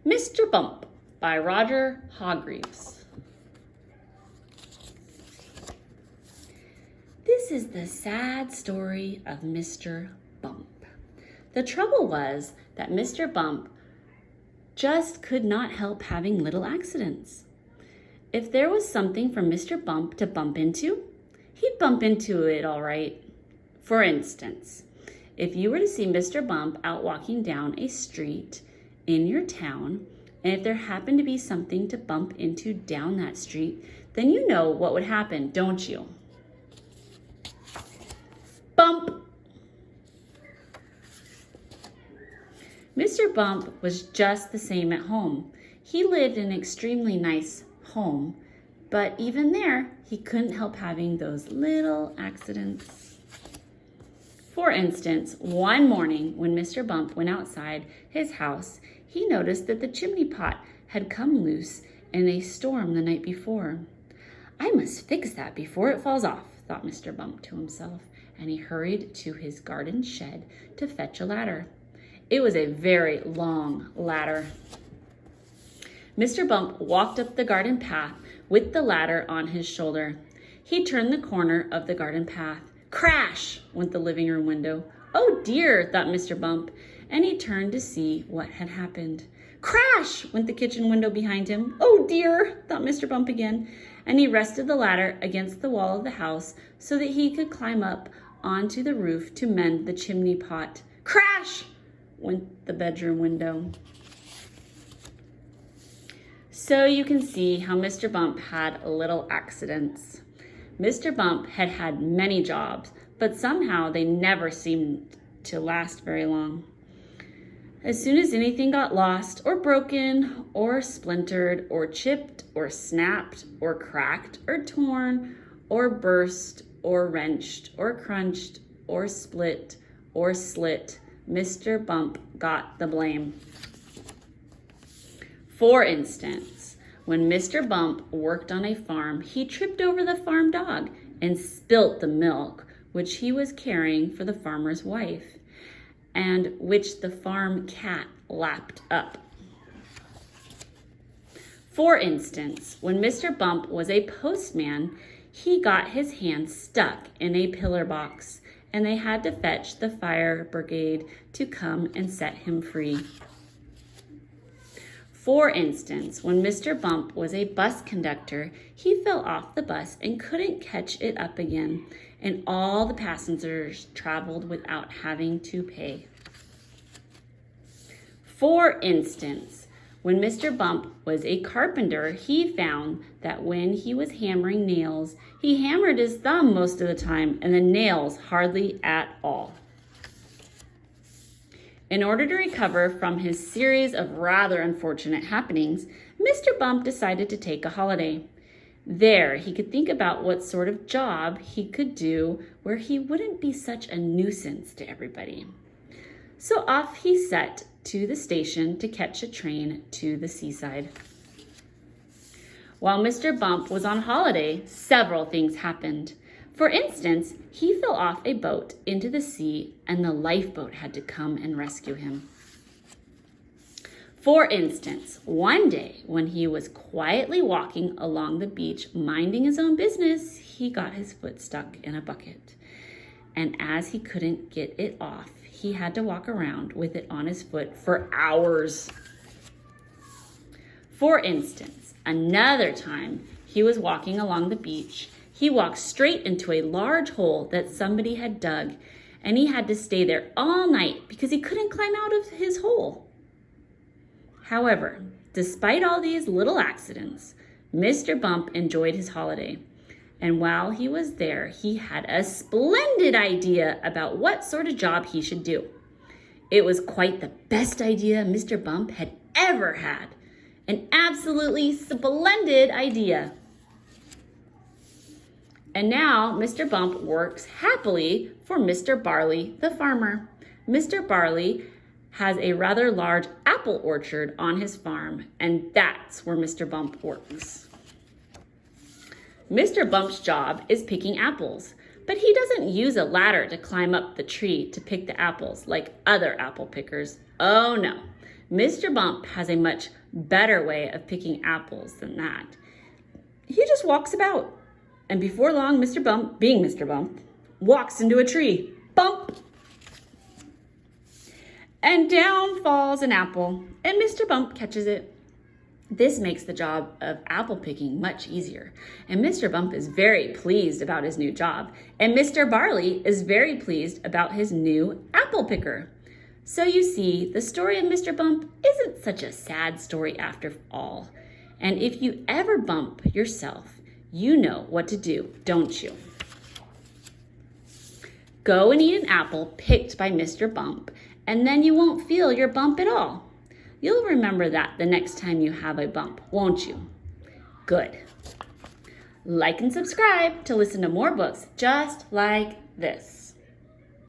Mr. Bump by Roger Hargreaves. This is the sad story of Mr. Bump. The trouble was that Mr. Bump just could not help having little accidents. If there was something for Mr. Bump to bump into, he'd bump into it all right. For instance, if you were to see Mr. Bump out walking down a street in your town, and if there happened to be something to bump into down that street, then you know what would happen, don't you? Bump! Mr. Bump was just the same at home. He lived in an extremely nice home, but even there, he couldn't help having those little accidents. For instance, one morning when Mr. Bump went outside his house, he noticed that the chimney pot had come loose in a storm the night before. "I must fix that before it falls off," thought Mr. Bump to himself, and he hurried to his garden shed to fetch a ladder. It was a very long ladder. Mr. Bump walked up the garden path with the ladder on his shoulder. He turned the corner of the garden path. Crash went the living room window. "Oh dear," thought Mr. Bump, and he turned to see what had happened. Crash went the kitchen window behind him. "Oh dear," thought Mr. Bump again, and he rested the ladder against the wall of the house so that he could climb up onto the roof to mend the chimney pot. Crash went the bedroom window. So you can see how Mr. Bump had little accidents. Mr. Bump had had many jobs, but somehow they never seemed to last very long. As soon as anything got lost or broken or splintered or chipped or snapped or cracked or torn or burst or wrenched or crunched or split or slit, Mr. Bump got the blame. For instance, when Mr. Bump worked on a farm, he tripped over the farm dog and spilt the milk which he was carrying for the farmer's wife, and which the farm cat lapped up. For instance, when Mr. Bump was a postman, he got his hand stuck in a pillar box, and they had to fetch the fire brigade to come and set him free. For instance, when Mr. Bump was a bus conductor, he fell off the bus and couldn't catch it up again, and all the passengers traveled without having to pay. For instance, when Mr. Bump was a carpenter, he found that when he was hammering nails, he hammered his thumb most of the time and the nails hardly at all. In order to recover from his series of rather unfortunate happenings, Mr. Bump decided to take a holiday. There, he could think about what sort of job he could do where he wouldn't be such a nuisance to everybody. So off he set to the station to catch a train to the seaside. While Mr. Bump was on holiday, several things happened. For instance, he fell off a boat into the sea and the lifeboat had to come and rescue him. For instance, one day when he was quietly walking along the beach minding his own business, he got his foot stuck in a bucket. And as he couldn't get it off, he had to walk around with it on his foot for hours. For instance, another time he was walking along the beach. He walked straight into a large hole that somebody had dug, and he had to stay there all night because he couldn't climb out of his hole. However, despite all these little accidents, Mr. Bump enjoyed his holiday. And while he was there, he had a splendid idea about what sort of job he should do. It was quite the best idea Mr. Bump had ever had. An absolutely splendid idea. And now Mr. Bump works happily for Mr. Barley, the farmer. Mr. Barley has a rather large apple orchard on his farm, and that's where Mr. Bump works. Mr. Bump's job is picking apples, but he doesn't use a ladder to climb up the tree to pick the apples like other apple pickers. Oh no, Mr. Bump has a much better way of picking apples than that. He just walks about. And before long, Mr. Bump, being Mr. Bump, walks into a tree. Bump! And down falls an apple, and Mr. Bump catches it. This makes the job of apple picking much easier. And Mr. Bump is very pleased about his new job. And Mr. Barley is very pleased about his new apple picker. So you see, the story of Mr. Bump isn't such a sad story after all. And if you ever bump yourself, you know what to do, don't you? Go and eat an apple picked by Mr. Bump, and then you won't feel your bump at all. You'll remember that the next time you have a bump, won't you? Good. Like and subscribe to listen to more books just like this.